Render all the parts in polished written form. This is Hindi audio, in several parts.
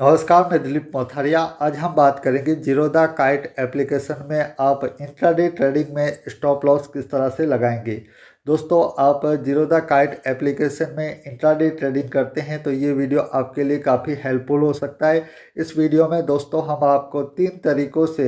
नमस्कार, मैं दिलीप मोथारिया। आज हम बात करेंगे जीरोधा काइट एप्लीकेशन में आप इंट्राडे ट्रेडिंग में स्टॉप लॉस किस तरह से लगाएंगे। दोस्तों, आप जीरोधा काइट एप्लीकेशन में इंट्राडे ट्रेडिंग करते हैं तो ये वीडियो आपके लिए काफ़ी हेल्पफुल हो सकता है। इस वीडियो में दोस्तों हम आपको 3 तरीक़ों से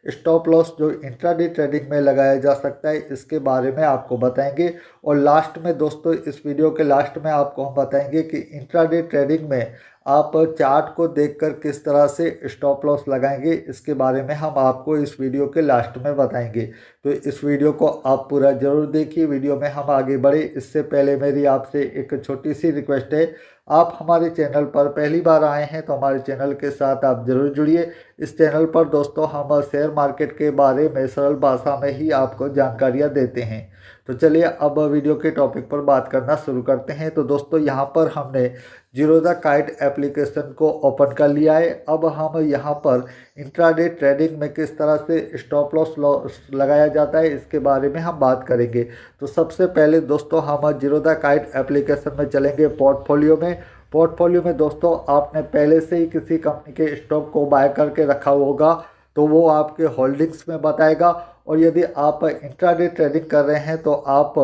स्टॉप लॉस जो इंट्राडे ट्रेडिंग में लगाया जा सकता है इसके बारे में आपको बताएंगे। और लास्ट में दोस्तों, इस वीडियो के लास्ट में आपको हम बताएंगे कि इंट्राडे ट्रेडिंग में आप चार्ट को देखकर किस तरह से स्टॉप लॉस लगाएंगे, इसके बारे में हम आपको इस वीडियो के लास्ट में बताएंगे। तो इस वीडियो को आप पूरा ज़रूर देखिए। वीडियो में हम आगे बढ़े इससे पहले मेरी आपसे एक छोटी सी रिक्वेस्ट है, आप हमारे चैनल पर पहली बार आए हैं तो हमारे चैनल के साथ आप ज़रूर जुड़िए। इस चैनल पर दोस्तों हम शेयर मार्केट के बारे में सरल भाषा में ही आपको जानकारियाँ देते हैं। तो चलिए अब वीडियो के टॉपिक पर बात करना शुरू करते हैं। तो दोस्तों, यहाँ पर हमने जीरोधा काइट एप्लीकेशन को ओपन कर लिया है। अब हम यहाँ पर इंट्राडे ट्रेडिंग में किस तरह से स्टॉप लॉस लगाया जाता है इसके बारे में हम बात करेंगे। तो सबसे पहले दोस्तों हम जीरोधा काइट एप्लीकेशन में चलेंगे पोर्टफोलियो में। पोर्टफोलियो में दोस्तों आपने पहले से ही किसी कंपनी के स्टॉक को बाय करके रखा होगा तो वो आपके होल्डिंग्स में बताएगा। और यदि आप इंट्राडे ट्रेडिंग कर रहे हैं तो आप,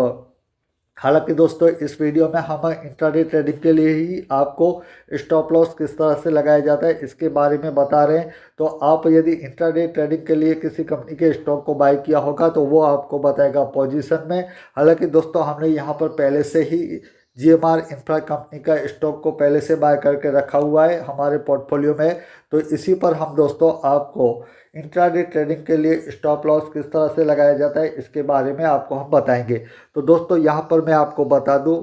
हालांकि दोस्तों इस वीडियो में हम इंट्राडे ट्रेडिंग के लिए ही आपको स्टॉप लॉस किस तरह से लगाया जाता है इसके बारे में बता रहे हैं। तो आप यदि इंट्राडे ट्रेडिंग के लिए किसी कंपनी के स्टॉक को बाय किया होगा तो वो आपको बताएगा पोजीशन में। हालांकि दोस्तों हमने यहाँ पर पहले से ही GMR इंफ्रा कंपनी का स्टॉक को पहले से बाय करके रखा हुआ है हमारे पोर्टफोलियो में। तो इसी पर हम दोस्तों आपको इंट्राडे ट्रेडिंग के लिए स्टॉप लॉस किस तरह से लगाया जाता है इसके बारे में आपको हम बताएंगे। तो दोस्तों यहाँ पर मैं आपको बता दूं,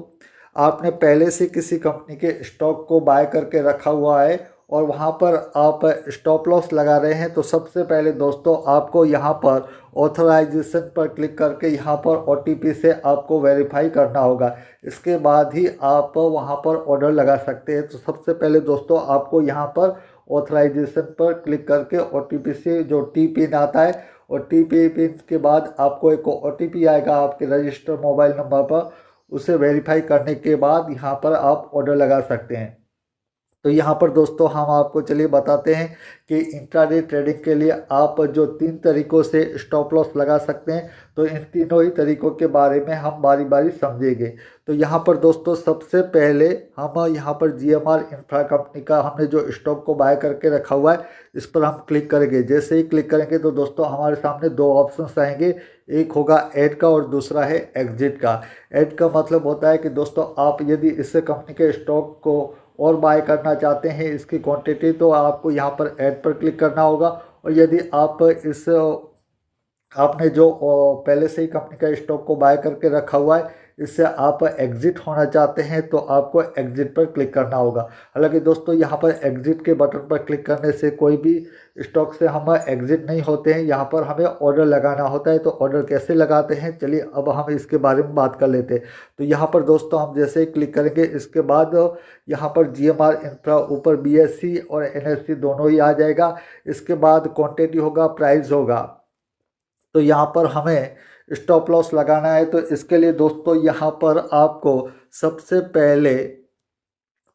आपने पहले से किसी कंपनी के स्टॉक को बाय करके रखा हुआ है और वहाँ पर आप स्टॉप लॉस लगा रहे हैं तो सबसे पहले दोस्तों आपको यहाँ पर ऑथराइजेशन पर क्लिक करके यहाँ पर OTP से आपको वेरीफाई करना होगा। इसके बाद ही आप वहाँ पर ऑर्डर लगा सकते हैं। तो सबसे पहले दोस्तों आपको यहाँ पर ऑथराइजेशन पर क्लिक करके OTP से जो टी पिन आता है और टी पिन के बाद आपको एक OTP आएगा आपके रजिस्टर मोबाइल नंबर पर, उसे वेरीफाई करने के बाद यहाँ पर आप ऑर्डर लगा सकते हैं। तो यहाँ पर दोस्तों हम आपको चलिए बताते हैं कि इंट्राडे ट्रेडिंग के लिए आप जो 3 तरीक़ों से स्टॉप लॉस लगा सकते हैं तो इन तीनों ही तरीक़ों के बारे में हम बारी बारी समझेंगे। तो यहाँ पर दोस्तों सबसे पहले हम यहाँ पर GMR इंफ्रा कंपनी का हमने जो स्टॉक को बाय करके रखा हुआ है इस पर हम क्लिक करेंगे। जैसे ही क्लिक करेंगे तो दोस्तों हमारे सामने 2 ऑप्शंस आएंगे, एक होगा ऐड का और दूसरा है एग्जिट का। ऐड का मतलब होता है कि दोस्तों आप यदि इस कंपनी के स्टॉक को और बाय करना चाहते हैं इसकी क्वांटिटी तो आपको यहाँ पर ऐड पर क्लिक करना होगा। और यदि आप आपने जो पहले से ही कंपनी का स्टॉक को बाय करके रखा हुआ है इससे आप एग्जिट होना चाहते हैं तो आपको एग्जिट पर क्लिक करना होगा। हालांकि दोस्तों यहाँ पर एग्जिट के बटन पर क्लिक करने से कोई भी स्टॉक से हम एग्जिट नहीं होते हैं, यहाँ पर हमें ऑर्डर लगाना होता है। तो ऑर्डर कैसे लगाते हैं चलिए अब हम इसके बारे में बात कर लेते हैं। तो यहाँ पर दोस्तों हम जैसे ही क्लिक करेंगे इसके बाद यहाँ पर GMR इंफ्रा ऊपर BSE और NSE दोनों ही आ जाएगा। इसके बाद क्वांटिटी होगा, प्राइस होगा। तो यहाँ पर हमें स्टॉप लॉस लगाना है तो इसके लिए दोस्तों यहाँ पर आपको सबसे पहले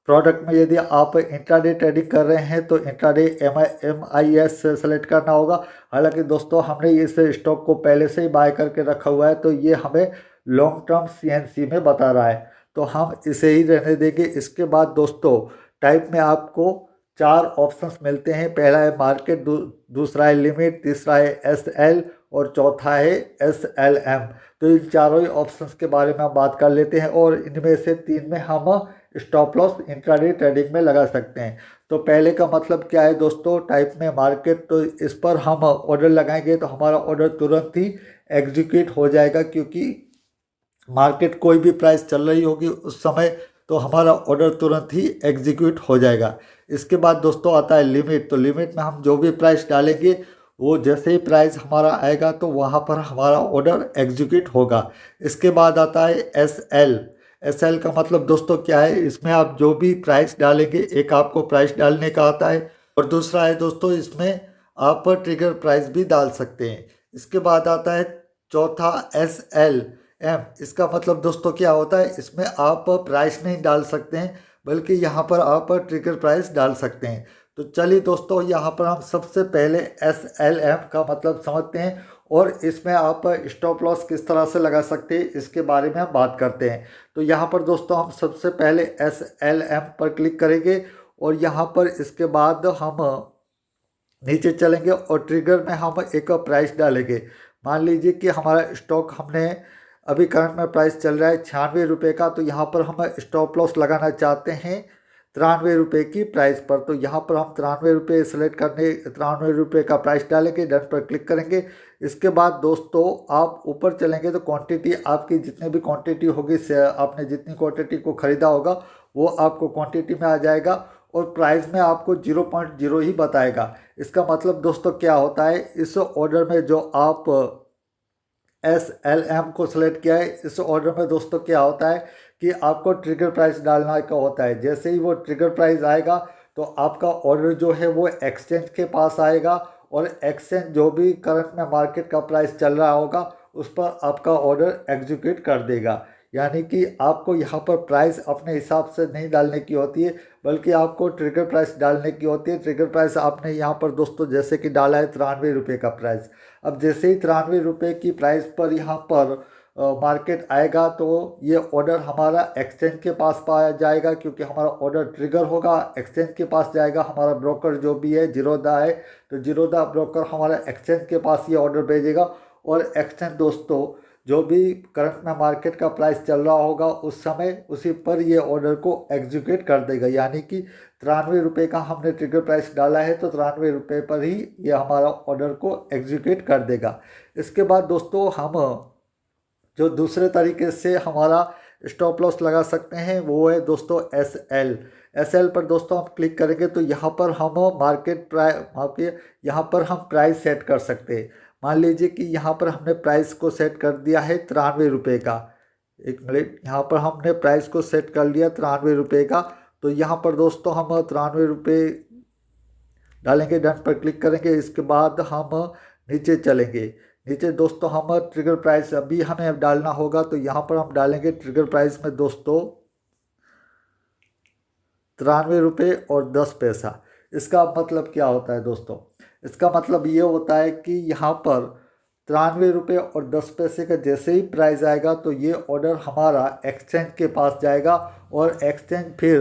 प्रोडक्ट में यदि आप इंट्राडे ट्रेडिंग कर रहे हैं तो इंट्राडे MIS सेलेक्ट करना होगा। हालांकि दोस्तों हमने इस स्टॉक को पहले से ही बाय करके रखा हुआ है तो ये हमें लॉन्ग टर्म CNC में बता रहा है तो हम इसे ही रहने देंगे। इसके बाद दोस्तों टाइप में आपको 4 ऑप्शंस मिलते हैं। पहला है मार्केट, दूसरा है लिमिट, तीसरा है SL और चौथा है SLM। तो इन चारों ही ऑप्शंस के बारे में हम बात कर लेते हैं और इनमें से 3 में हम स्टॉप लॉस इंट्राडे ट्रेडिंग में लगा सकते हैं। तो पहले का मतलब क्या है दोस्तों, टाइप में मार्केट, तो इस पर हम ऑर्डर लगाएंगे तो हमारा ऑर्डर तुरंत ही एग्जीक्यूट हो जाएगा क्योंकि मार्केट कोई भी प्राइस चल रही होगी उस समय तो हमारा ऑर्डर तुरंत ही एग्जीक्यूट हो जाएगा। इसके बाद दोस्तों आता है लिमिट। तो लिमिट में हम जो भी प्राइस डालेंगे वो जैसे ही प्राइस हमारा आएगा तो वहाँ पर हमारा ऑर्डर एग्जीक्यूट होगा। इसके बाद आता है SL का मतलब दोस्तों क्या है, इसमें आप जो भी प्राइस डालेंगे, एक आपको प्राइस डालने का आता है और दूसरा है दोस्तों इसमें आप ट्रिगर प्राइस भी डाल सकते हैं। इसके बाद आता है चौथा SLM। इसका मतलब दोस्तों क्या होता है, इसमें आप प्राइस नहीं डाल सकते हैं बल्कि यहाँ पर आप ट्रिगर प्राइस डाल सकते हैं। तो चलिए दोस्तों, यहाँ पर हम सबसे पहले SLM का मतलब समझते हैं और इसमें आप स्टॉप लॉस किस तरह से लगा सकते हैं इसके बारे में हम बात करते हैं। तो यहाँ पर दोस्तों हम सबसे पहले SLM पर क्लिक करेंगे और यहाँ पर इसके बाद हम नीचे चलेंगे और ट्रिगर में हम एक प्राइस डालेंगे। मान लीजिए कि हमारा स्टॉक हमने अभी करंट में प्राइस चल रहा है 96 रुपये का, तो यहाँ पर हम स्टॉप लॉस लगाना चाहते हैं 93 रुपये की प्राइस पर। तो यहाँ पर हम 93 रुपये सेलेक्ट करने 93 रुपये का प्राइस डालेंगे, डन पर क्लिक करेंगे। इसके बाद दोस्तों आप ऊपर चलेंगे तो क्वांटिटी आपकी जितनी भी क्वांटिटी होगी, आपने जितनी क्वांटिटी को ख़रीदा होगा वो आपको क्वांटिटी में आ जाएगा और प्राइस में आपको 0.0 ही बताएगा। इसका मतलब दोस्तों क्या होता है, इस ऑर्डर में जो आप SLM को सिलेक्ट किया है, इस ऑर्डर में दोस्तों क्या होता है कि आपको ट्रिगर प्राइस डालना का होता है। जैसे ही वो ट्रिगर प्राइस आएगा तो आपका ऑर्डर जो है वो एक्सचेंज के पास आएगा और एक्सचेंज जो भी करंट में मार्केट का प्राइस चल रहा होगा उस पर आपका ऑर्डर एग्जीक्यूट कर देगा। यानी कि आपको यहाँ पर प्राइस अपने हिसाब से नहीं डालने की होती है, बल्कि आपको ट्रिगर प्राइस डालने की होती है। ट्रिगर प्राइस आपने यहाँ पर दोस्तों जैसे कि डाला है 93 रुपये का प्राइस। अब जैसे ही 93 रुपये की प्राइस पर यहाँ पर मार्केट आएगा तो ये ऑर्डर हमारा एक्सचेंज के पास पाया जाएगा, क्योंकि हमारा ऑर्डर ट्रिगर होगा, एक्सचेंज के पास जाएगा। हमारा ब्रोकर जो भी है जीरोधा है, तो जीरोधा ब्रोकर हमारा एक्सचेंज के पास ये ऑर्डर भेजेगा और एक्सचेंज दोस्तों जो भी करंट में मार्केट का प्राइस चल रहा होगा उस समय उसी पर ये ऑर्डर को एग्जीक्यूट कर देगा। यानी कि 93 रुपये का हमने ट्रिगर प्राइस डाला है तो 93 रुपये पर ही ये हमारा ऑर्डर को एग्जीक्यूट कर देगा। इसके बाद दोस्तों हम जो दूसरे तरीके से हमारा स्टॉप लॉस लगा सकते हैं वो है दोस्तों SL पर दोस्तों हम क्लिक करेंगे तो यहाँ पर हम मार्केट प्राइस यहाँ पर हम प्राइस सेट कर सकते हैं। मान लीजिए कि यहाँ पर हमने प्राइस को सेट कर दिया है 93 रुपये का। एक मिनट, यहाँ पर हमने प्राइस को सेट कर लिया 93 रुपये का। तो यहाँ पर दोस्तों हम 93 रुपये डालेंगे, डन पर क्लिक करेंगे। इसके बाद हम नीचे चलेंगे। नीचे दोस्तों हम ट्रिगर प्राइस अभी हमें डालना होगा, तो यहाँ पर हम डालेंगे ट्रिगर प्राइस में दोस्तों 93 रुपये और 10 पैसा। इसका मतलब क्या होता है दोस्तों, इसका मतलब ये होता है कि यहाँ पर 93 रुपये और 10 पैसे का जैसे ही प्राइस आएगा तो ये ऑर्डर हमारा एक्सचेंज के पास जाएगा और एक्सचेंज फिर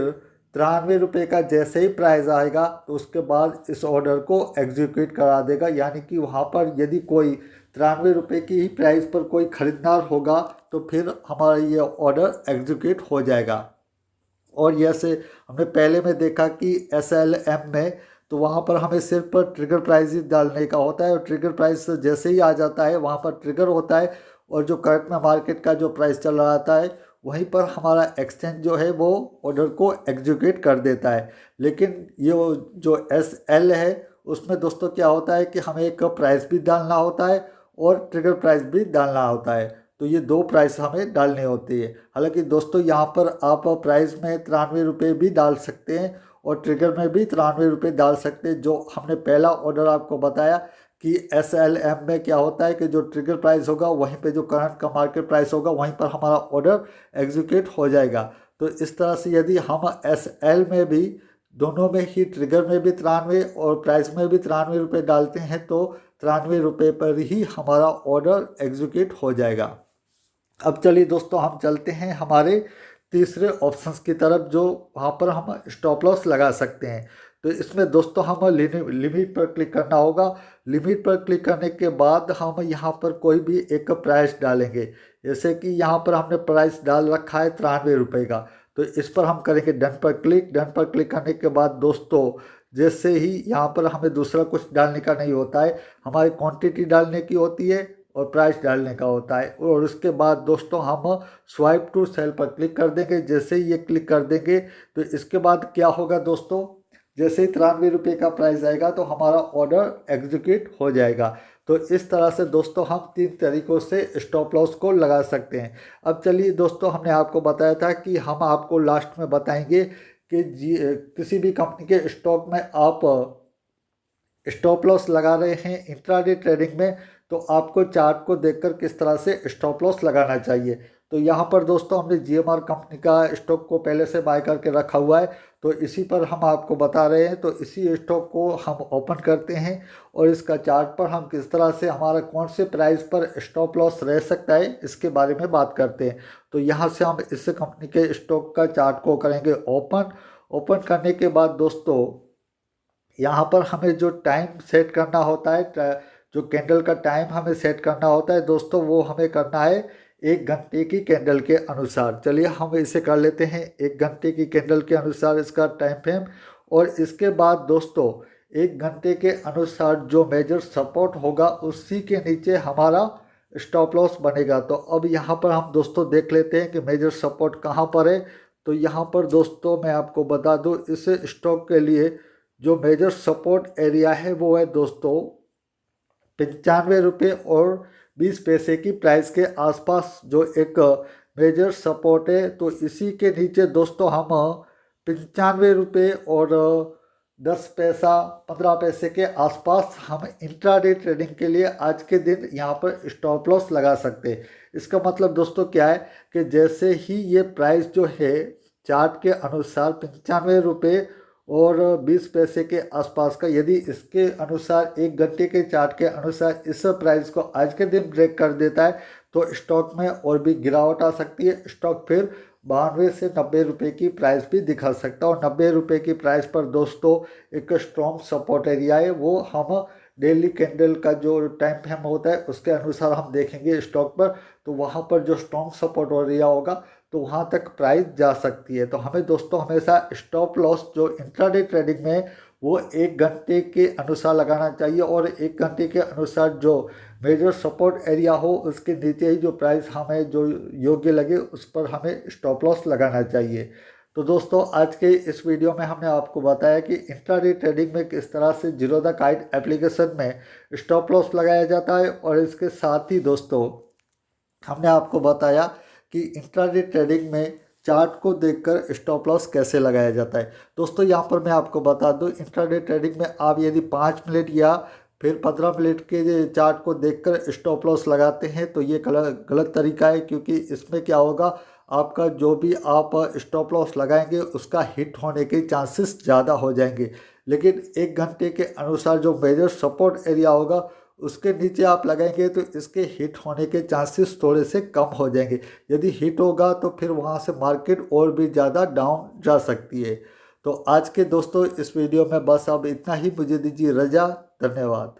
93 रुपये का जैसे ही प्राइस आएगा तो उसके बाद इस ऑर्डर को एग्जीक्यूट करा देगा। यानी कि वहाँ पर यदि कोई 93 रुपये की ही प्राइस पर कोई ख़रीदार होगा तो फिर हमारा ये ऑर्डर एग्जीक्यूट हो जाएगा। और जैसे हमने पहले में देखा कि SLM में तो वहाँ पर हमें सिर्फ ट्रिगर प्राइस ही डालने का होता है और ट्रिगर प्राइस जैसे ही आ जाता है वहाँ पर ट्रिगर होता है और जो करंट में मार्केट का जो प्राइस चल रहा आता है वहीं पर हमारा एक्सचेंज जो है वो ऑर्डर को एग्जीक्यूट कर देता है। लेकिन ये जो SL है उसमें दोस्तों क्या होता है कि हमें एक प्राइस भी डालना होता है और ट्रिगर प्राइस भी डालना होता है। तो ये दो प्राइस हमें डालनी होती है। हालांकि दोस्तों यहाँ पर आप प्राइस में 93 रुपये भी डाल सकते हैं और ट्रिगर में भी 93 रुपये डाल सकते हैं। जो हमने पहला ऑर्डर आपको बताया कि SLM में क्या होता है कि जो ट्रिगर प्राइस होगा वहीं पे जो करंट का मार्केट प्राइस होगा वहीं पर हमारा ऑर्डर एग्जीक्यूट हो जाएगा। तो इस तरह से यदि हम SL में भी दोनों में ही ट्रिगर में भी 93 और प्राइस में भी 93 रुपये डालते हैं तो 93 रुपये पर ही हमारा ऑर्डर एग्जीक्यूट हो जाएगा। अब चलिए दोस्तों हम चलते हैं हमारे तीसरे ऑप्शंस की तरफ, जो वहाँ पर हम स्टॉप लॉस लगा सकते हैं। तो इसमें दोस्तों हम लिमिट पर क्लिक करना होगा। लिमिट पर क्लिक करने के बाद हम यहाँ पर कोई भी एक प्राइस डालेंगे। जैसे कि यहाँ पर हमने प्राइस डाल रखा है 93 रुपये का, तो इस पर हम करेंगे डन पर क्लिक। डन पर क्लिक करने के बाद दोस्तों जैसे ही यहाँ पर हमें दूसरा कुछ डालने का नहीं होता है, हमारी क्वांटिटी डालने की होती है और प्राइस डालने का होता है। और उसके बाद दोस्तों हम स्वाइप टू सेल पर क्लिक कर देंगे। जैसे ही ये क्लिक कर देंगे तो इसके बाद क्या होगा दोस्तों, जैसे ही 93 रुपये का प्राइस आएगा तो हमारा ऑर्डर एग्जीक्यूट हो जाएगा। तो इस तरह से दोस्तों हम 3 तरीक़ों से स्टॉप लॉस को लगा सकते हैं। अब चलिए दोस्तों, हमने आपको बताया था कि हम आपको लास्ट में बताएंगे कि किसी भी कंपनी के स्टॉक में आप स्टॉप लॉस लगा रहे हैं इंट्राडे ट्रेडिंग में, तो आपको चार्ट को देखकर किस तरह से स्टॉप लॉस लगाना चाहिए। तो यहाँ पर दोस्तों हमने GMR कंपनी का स्टॉक को पहले से बाय करके रखा हुआ है, तो इसी पर हम आपको बता रहे हैं। तो इसी स्टॉक को हम ओपन करते हैं और इसका चार्ट पर हम किस तरह से हमारा कौन से प्राइस पर स्टॉप लॉस रह सकता है इसके बारे में बात करते हैं। तो यहाँ से हम इस कंपनी के स्टॉक का चार्ट को करेंगे ओपन करने के बाद दोस्तों यहाँ पर हमें जो टाइम सेट करना होता है, जो कैंडल का टाइम हमें सेट करना होता है दोस्तों, वो हमें करना है 1 घंटे की कैंडल के अनुसार। चलिए हम इसे कर लेते हैं 1 घंटे की कैंडल के अनुसार इसका टाइम फ्रेम। और इसके बाद दोस्तों 1 घंटे के अनुसार जो मेजर सपोर्ट होगा उसी के नीचे हमारा स्टॉप लॉस बनेगा। तो अब यहाँ पर हम दोस्तों देख लेते हैं कि मेजर सपोर्ट कहाँ पर है। तो यहाँ पर दोस्तों मैं आपको बता दूँ, इस स्टॉक के लिए जो मेजर सपोर्ट एरिया है वो है दोस्तों 95 रुपये और 20 पैसे की प्राइस के आसपास जो एक मेजर सपोर्ट है। तो इसी के नीचे दोस्तों हम 95 रुपये और 15 पैसे के आसपास हम इंट्राडे ट्रेडिंग के लिए आज के दिन यहाँ पर स्टॉप लॉस लगा सकते हैं। इसका मतलब दोस्तों क्या है कि जैसे ही ये प्राइस जो है चार्ट के अनुसार 95 रुपये और 20 पैसे के आसपास का, यदि इसके अनुसार 1 घंटे के चार्ट के अनुसार इस प्राइस को आज के दिन ब्रेक कर देता है तो स्टॉक में और भी गिरावट आ सकती है। स्टॉक फिर 92 से 90 रुपये की प्राइस भी दिखा सकता है। और 90 रुपये की प्राइस पर दोस्तों एक स्ट्रॉन्ग सपोर्ट एरिया है, वो हम डेली कैंडल का जो टाइम फ्रेम होता है उसके अनुसार हम देखेंगे स्टॉक पर। तो वहाँ पर जो स्ट्रॉन्ग सपोर्ट एरिया होगा तो वहाँ तक प्राइस जा सकती है। तो हमें दोस्तों हमेशा स्टॉप लॉस जो इंट्राडे ट्रेडिंग में वो 1 घंटे के अनुसार लगाना चाहिए और 1 घंटे के अनुसार जो मेजर सपोर्ट एरिया हो उसके नीचे ही जो प्राइस हमें जो योग्य लगे उस पर हमें स्टॉप लॉस लगाना चाहिए। तो दोस्तों आज के इस वीडियो में हमने आपको बताया कि इंट्राडे ट्रेडिंग में किस तरह से जीरोधा काइट एप्लीकेशन में स्टॉप लॉस लगाया जाता है। और इसके साथ ही दोस्तों हमने आपको बताया कि इंट्राडे ट्रेडिंग में चार्ट को देखकर स्टॉप लॉस कैसे लगाया जाता है। दोस्तों यहाँ पर मैं आपको बता दूँ, इंट्राडे ट्रेडिंग में आप यदि 5 मिनट या फिर 15 मिनट के चार्ट को देखकर स्टॉप लॉस लगाते हैं तो ये गलत तरीका है, क्योंकि इसमें क्या होगा, आपका जो भी आप स्टॉप लॉस लगाएंगे उसका हिट होने के चांसेस ज़्यादा हो जाएंगे। लेकिन 1 घंटे के अनुसार जो मेजर सपोर्ट एरिया होगा उसके नीचे आप लगाएंगे तो इसके हिट होने के चांसेस थोड़े से कम हो जाएंगे। यदि हिट होगा तो फिर वहाँ से मार्केट और भी ज़्यादा डाउन जा सकती है। तो आज के दोस्तों इस वीडियो में बस अब इतना ही, मुझे दीजिए रजा, धन्यवाद।